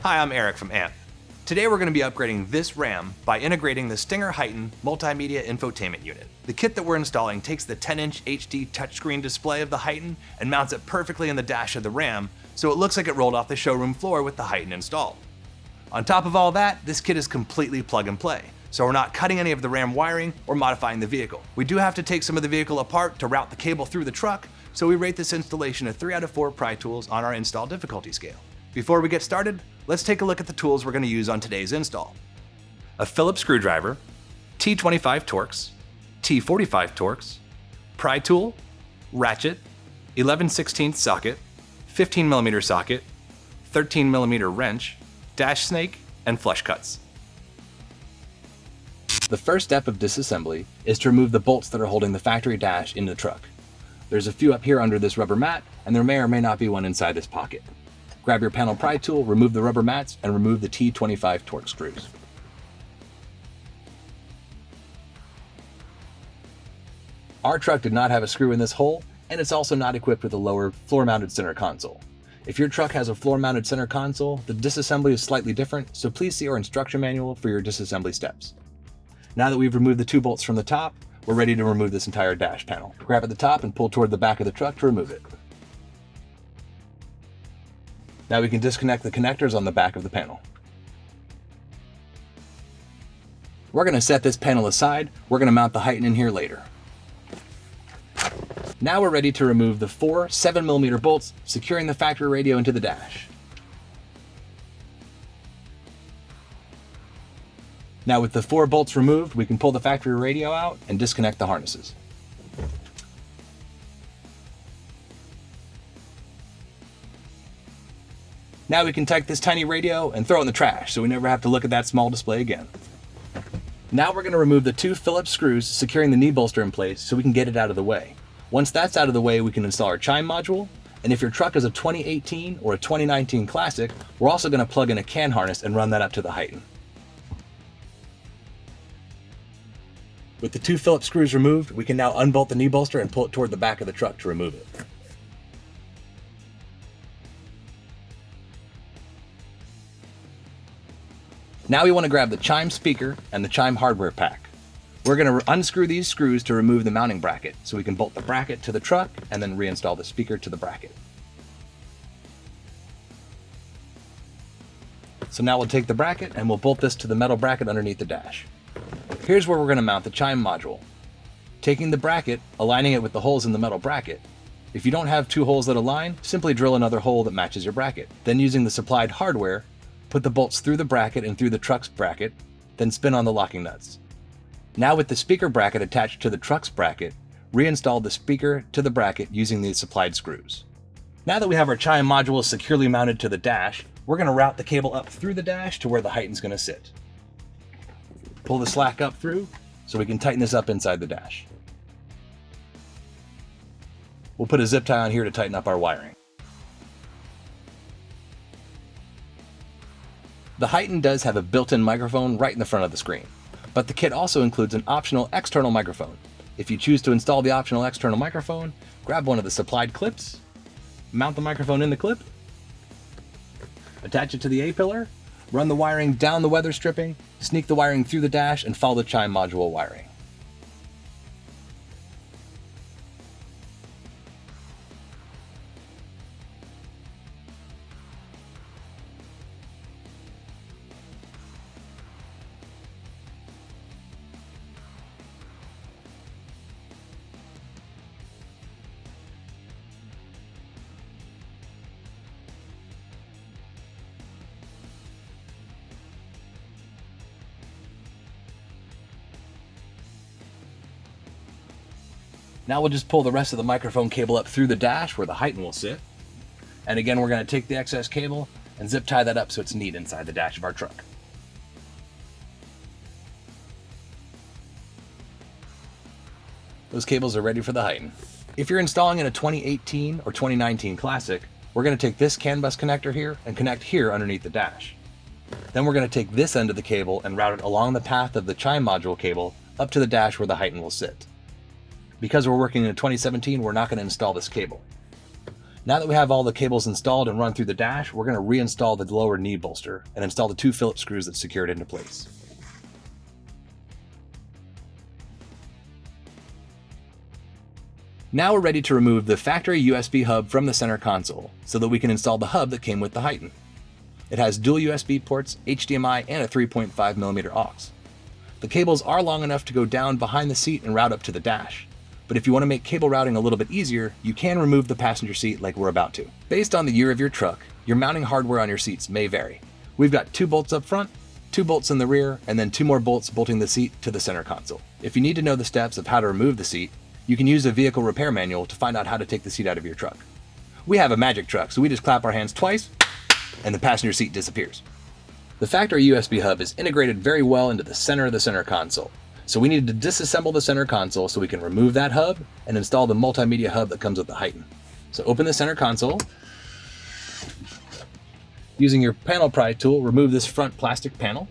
Hi, I'm Eric from AMP. Today we're going to be upgrading this RAM by integrating the Stinger HEIGH10 multimedia infotainment unit. The kit that we're installing takes the 10-inch HD touchscreen display of the HEIGH10 and mounts it perfectly in the dash of the RAM, so it looks like it rolled off the showroom floor with the HEIGH10 installed. On top of all that, this kit is completely plug and play, so we're not cutting any of the RAM wiring or modifying the vehicle. We do have to take some of the vehicle apart to route the cable through the truck, so we rate this installation a 3 out of 4 pry tools on our install difficulty scale. Before we get started, let's take a look at the tools we're going to use on today's install. A Phillips screwdriver, T25 Torx, T45 Torx, pry tool, ratchet, 11/16 socket, 15mm socket, 13mm wrench, dash snake, and flush cuts. The first step of disassembly is to remove the bolts that are holding the factory dash into the truck. There's a few up here under this rubber mat, and there may or may not be one inside this pocket. Grab your panel pry tool, remove the rubber mats, and remove the T25 Torx screws. Our truck did not have a screw in this hole, and it's also not equipped with a lower floor-mounted center console. If your truck has a floor-mounted center console, the disassembly is slightly different, so please see our instruction manual for your disassembly steps. Now that we've removed the 2 bolts from the top, we're ready to remove this entire dash panel. Grab at the top and pull toward the back of the truck to remove it. Now we can disconnect the connectors on the back of the panel. We're going to set this panel aside. We're going to mount the HEIGH10 in here later. Now we're ready to remove the 4 7mm bolts securing the factory radio into the dash. Now with the 4 bolts removed, we can pull the factory radio out and disconnect the harnesses. Now we can take this tiny radio and throw it in the trash so we never have to look at that small display again. Now we're going to remove the 2 Phillips screws securing the knee bolster in place so we can get it out of the way. Once that's out of the way, we can install our Chime module, and if your truck is a 2018 or a 2019 Classic, we're also going to plug in a CAN harness and run that up to the HEIGH10. With the 2 Phillips screws removed, we can now unbolt the knee bolster and pull it toward the back of the truck to remove it. Now we want to grab the Chime speaker and the Chime hardware pack. We're going to unscrew these screws to remove the mounting bracket so we can bolt the bracket to the truck and then reinstall the speaker to the bracket. So now we'll take the bracket and we'll bolt this to the metal bracket underneath the dash. Here's where we're going to mount the Chime module. Taking the bracket, aligning it with the holes in the metal bracket. If you don't have 2 holes that align, simply drill another hole that matches your bracket. Then using the supplied hardware, put the bolts through the bracket and through the truck's bracket, then spin on the locking nuts. Now with the speaker bracket attached to the truck's bracket, reinstall the speaker to the bracket using the supplied screws. Now that we have our Chime module securely mounted to the dash, we're going to route the cable up through the dash to where the HEIGH10 is going to sit. Pull the slack up through so we can tighten this up inside the dash. We'll put a zip tie on here to tighten up our wiring. The HEIGH10 does have a built-in microphone right in the front of the screen, but the kit also includes an optional external microphone. If you choose to install the optional external microphone, grab one of the supplied clips, mount the microphone in the clip, attach it to the A-pillar, run the wiring down the weather stripping, sneak the wiring through the dash, and follow the Chime module wiring. Now we'll just pull the rest of the microphone cable up through the dash where the HEIGH10 will sit. And again, we're going to take the excess cable and zip tie that up so it's neat inside the dash of our truck. Those cables are ready for the HEIGH10. If you're installing in a 2018 or 2019 Classic, we're going to take this CAN bus connector here and connect here underneath the dash. Then we're going to take this end of the cable and route it along the path of the Chime module cable up to the dash where the HEIGH10 will sit. Because we're working in a 2017, we're not going to install this cable. Now that we have all the cables installed and run through the dash, we're going to reinstall the lower knee bolster and install the 2 Phillips screws that secure it into place. Now we're ready to remove the factory USB hub from the center console so that we can install the hub that came with the HEIGH10. It has dual USB ports, HDMI, and a 3.5mm aux. The cables are long enough to go down behind the seat and route up to the dash. But if you want to make cable routing a little bit easier, you can remove the passenger seat like we're about to. Based on the year of your truck, your mounting hardware on your seats may vary. We've got 2 bolts up front, 2 bolts in the rear, and then 2 more bolts bolting the seat to the center console. If you need to know the steps of how to remove the seat, you can use a vehicle repair manual to find out how to take the seat out of your truck. We have a magic truck, so we just clap our hands twice, and the passenger seat disappears. The factory USB hub is integrated very well into the center of the center console. So we needed to disassemble the center console so we can remove that hub and install the multimedia hub that comes with the HEIGH10. So open the center console. Using your panel pry tool, remove this front plastic panel.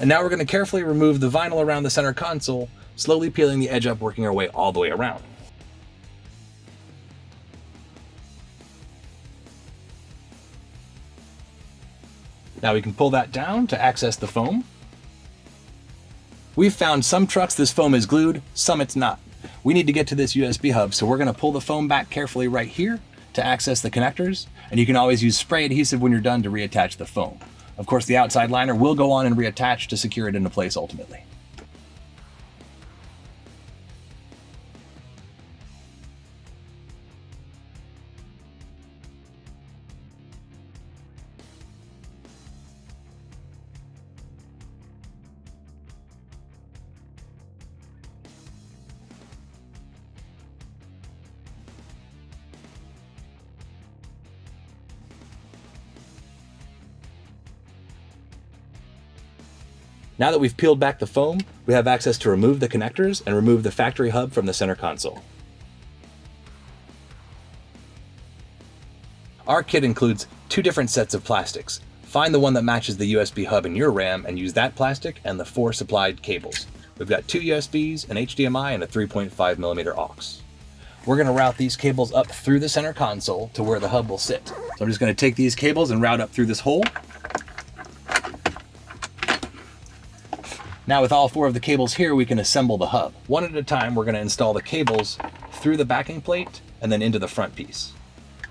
And now we're going to carefully remove the vinyl around the center console, slowly peeling the edge up, working our way all the way around. Now we can pull that down to access the foam. We've found some trucks this foam is glued, some it's not. We need to get to this USB hub, so we're going to pull the foam back carefully right here to access the connectors, and you can always use spray adhesive when you're done to reattach the foam. Of course, the outside liner will go on and reattach to secure it into place ultimately. Now that we've peeled back the foam, we have access to remove the connectors and remove the factory hub from the center console. Our kit includes 2 different sets of plastics. Find the one that matches the USB hub in your Ram and use that plastic and the 4 supplied cables. We've got 2 USBs, an HDMI, and a 3.5mm aux. We're going to route these cables up through the center console to where the hub will sit. So I'm just going to take these cables and route up through this hole. Now with all 4 of the cables here, we can assemble the hub. One at a time, we're going to install the cables through the backing plate and then into the front piece.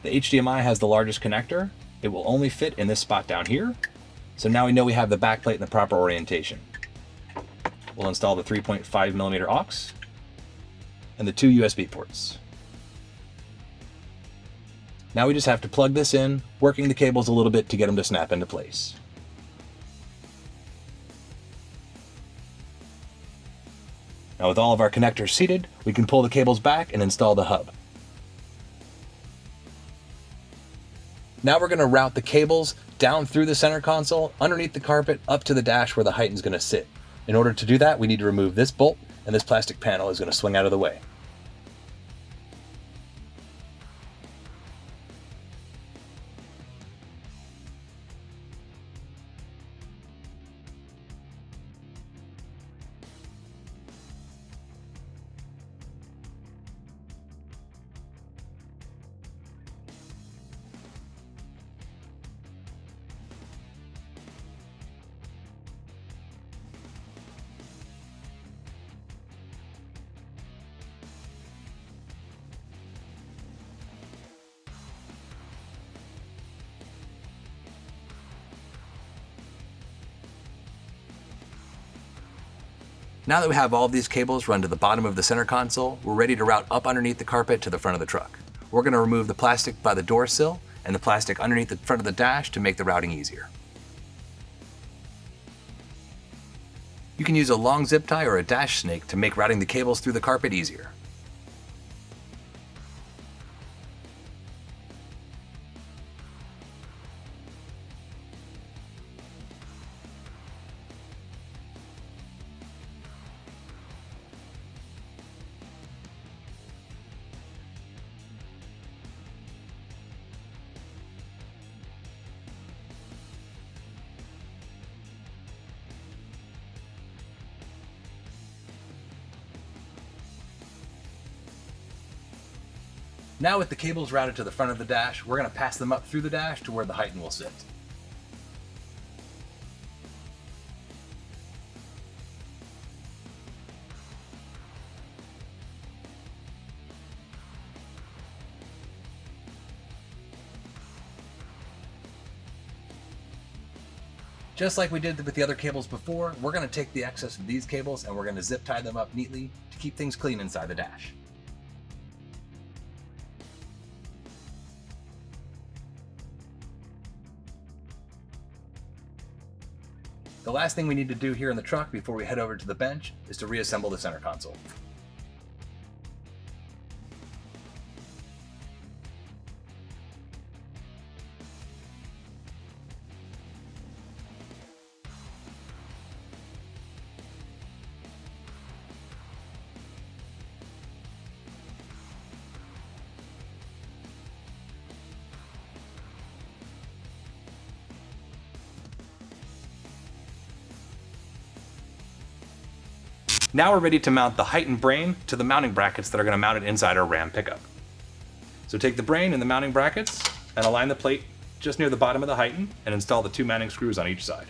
The HDMI has the largest connector. It will only fit in this spot down here. So now we know we have the back plate in the proper orientation. We'll install the 3.5mm aux and the 2 USB ports. Now we just have to plug this in, working the cables a little bit to get them to snap into place. Now with all of our connectors seated, we can pull the cables back and install the hub. Now we're going to route the cables down through the center console, underneath the carpet, up to the dash where the HEIGH10 is going to sit. In order to do that, we need to remove this bolt, and this plastic panel is going to swing out of the way. Now that we have all of these cables run to the bottom of the center console, we're ready to route up underneath the carpet to the front of the truck. We're going to remove the plastic by the door sill and the plastic underneath the front of the dash to make the routing easier. You can use a long zip tie or a dash snake to make routing the cables through the carpet easier. Now with the cables routed to the front of the dash, we're going to pass them up through the dash to where the HEIGH10 will sit. Just like we did with the other cables before, we're going to take the excess of these cables and we're going to zip tie them up neatly to keep things clean inside the dash. The last thing we need to do here in the truck before we head over to the bench is to reassemble the center console. Now we're ready to mount the HEIGH10 brain to the mounting brackets that are going to mount it inside our Ram pickup. So take the brain and the mounting brackets and align the plate just near the bottom of the HEIGH10 and install the 2 mounting screws on each side.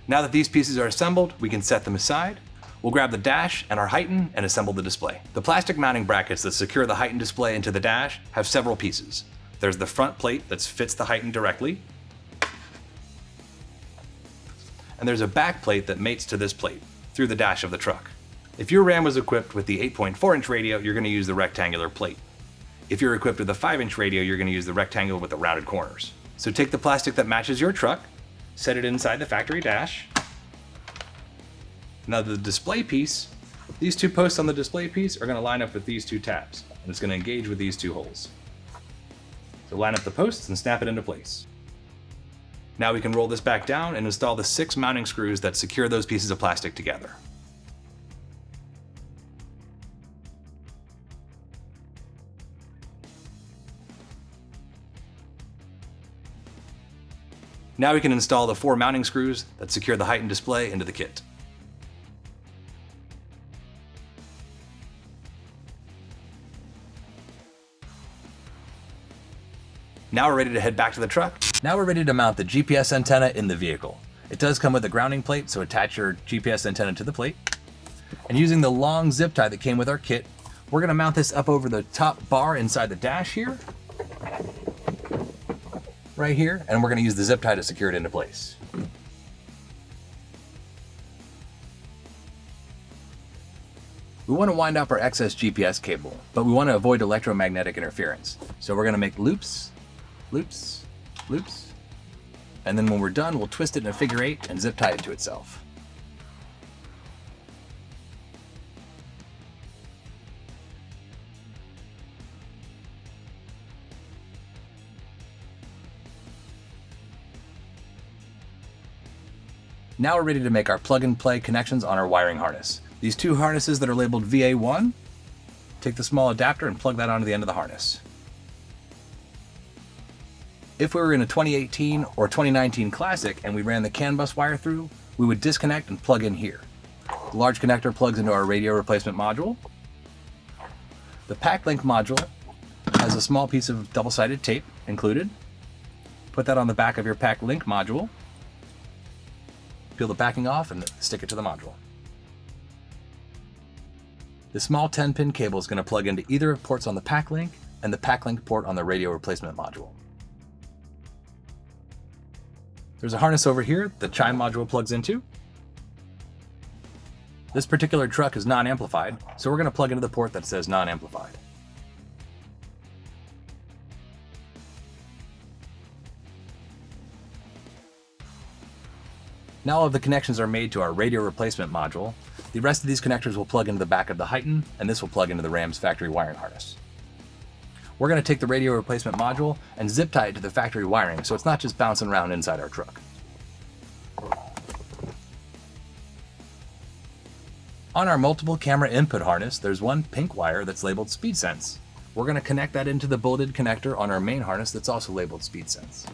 Now that these pieces are assembled, we can set them aside. We'll grab the dash and our HEIGH10 and assemble the display. The plastic mounting brackets that secure the HEIGH10 display into the dash have several pieces. There's the front plate that fits the HEIGH10 directly, and there's a back plate that mates to this plate through the dash of the truck. If your Ram was equipped with the 8.4-inch radio, you're going to use the rectangular plate. If you're equipped with a 5-inch radio, you're going to use the rectangle with the rounded corners. So take the plastic that matches your truck, set it inside the factory dash. Now the display piece, these 2 posts on the display piece are going to line up with these 2 tabs, and it's going to engage with these 2 holes. So line up the posts and snap it into place. Now we can roll this back down and install the 6 mounting screws that secure those pieces of plastic together. Now we can install the 4 mounting screws that secure the HEIGH10 display into the kit. Now we're ready to head back to the truck. Now we're ready to mount the GPS antenna in the vehicle. It does come with a grounding plate, so attach your GPS antenna to the plate. And using the long zip tie that came with our kit, we're going to mount this up over the top bar inside the dash here. Right here, and we're going to use the zip tie to secure it into place. We want to wind up our excess GPS cable, but we want to avoid electromagnetic interference. So we're going to make loops, loops, loops, and then when we're done, we'll twist it in a figure 8 and zip tie it to itself. Now we're ready to make our plug-and-play connections on our wiring harness. These 2 harnesses that are labeled VA1, take the small adapter and plug that onto the end of the harness. If we were in a 2018 or 2019 Classic and we ran the CAN bus wire through, we would disconnect and plug in here. The large connector plugs into our radio replacement module. The pack link module has a small piece of double-sided tape included. Put that on the back of your pack link module. Peel the backing off and stick it to the module. The small 10-pin cable is going to plug into either ports on the pack link and the pack link port on the radio replacement module. There's a harness over here the Chime module plugs into. This particular truck is non-amplified, so we're going to plug into the port that says non-amplified. Now all of the connections are made to our radio replacement module. The rest of these connectors will plug into the back of the HEIGH10, and this will plug into the Ram's factory wiring harness. We're going to take the radio replacement module and zip tie it to the factory wiring so it's not just bouncing around inside our truck. On our multiple camera input harness, there's one pink wire that's labeled Speed Sense. we're going to connect that into the bulleted connector on our main harness that's also labeled SpeedSense.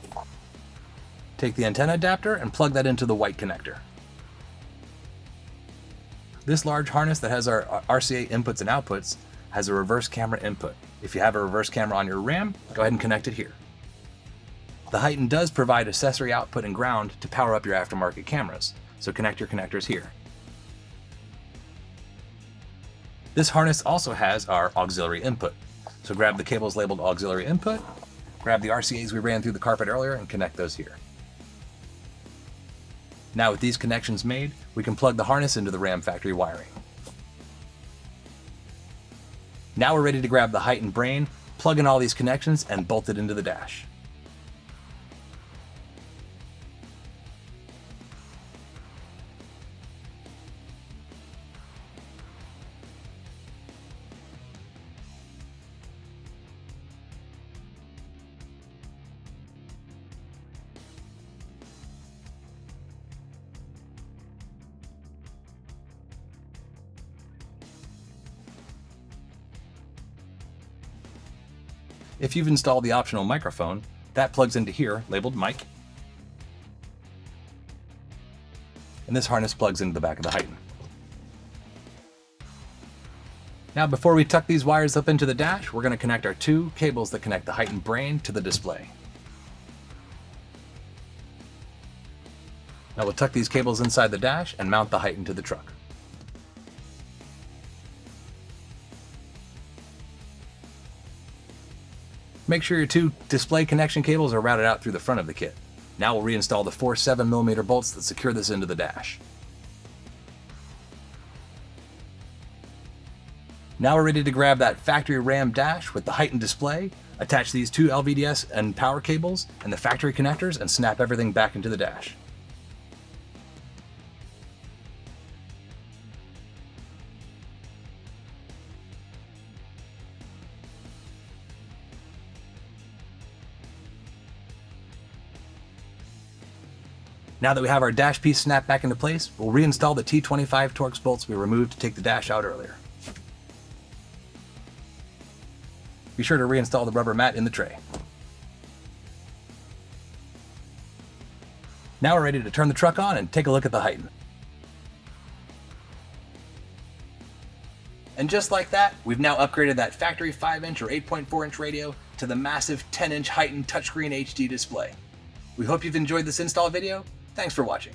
Take the antenna adapter and plug that into the white connector. This large harness that has our RCA inputs and outputs has a reverse camera input. If you have a reverse camera on your RAM, go ahead and connect it here. The HEIGH10 does provide accessory output and ground to power up your aftermarket cameras, so connect your connectors here. This harness also has our auxiliary input, so grab the cables labeled auxiliary input, grab the RCAs we ran through the carpet earlier and connect those here. Now with these connections made, we can plug the harness into the RAM factory wiring. Now we're ready to grab the HEIGH10 brain, plug in all these connections, and bolt it into the dash. If you've installed the optional microphone, that plugs into here, labeled mic. And this harness plugs into the back of the HEIGH10. Now before we tuck these wires up into the dash, we're going to connect our two cables that connect the HEIGH10 brain to the display. Now we'll tuck these cables inside the dash and mount the HEIGH10 to the truck. Make sure your two display connection cables are routed out through the front of the kit. Now we'll reinstall the four 7mm bolts that secure this into the dash. Now we're ready to grab that factory RAM dash with the HEIGH10 display, attach these two LVDS and power cables and the factory connectors, and snap everything back into the dash. Now that we have our dash piece snapped back into place, we'll reinstall the T25 Torx bolts we removed to take the dash out earlier. Be sure to reinstall the rubber mat in the tray. Now we're ready to turn the truck on and take a look at the HEIGH10. And just like that, we've now upgraded that factory 5-inch or 8.4-inch radio to the massive 10-inch HEIGH10 touchscreen HD display. We hope you've enjoyed this install video. Thanks for watching.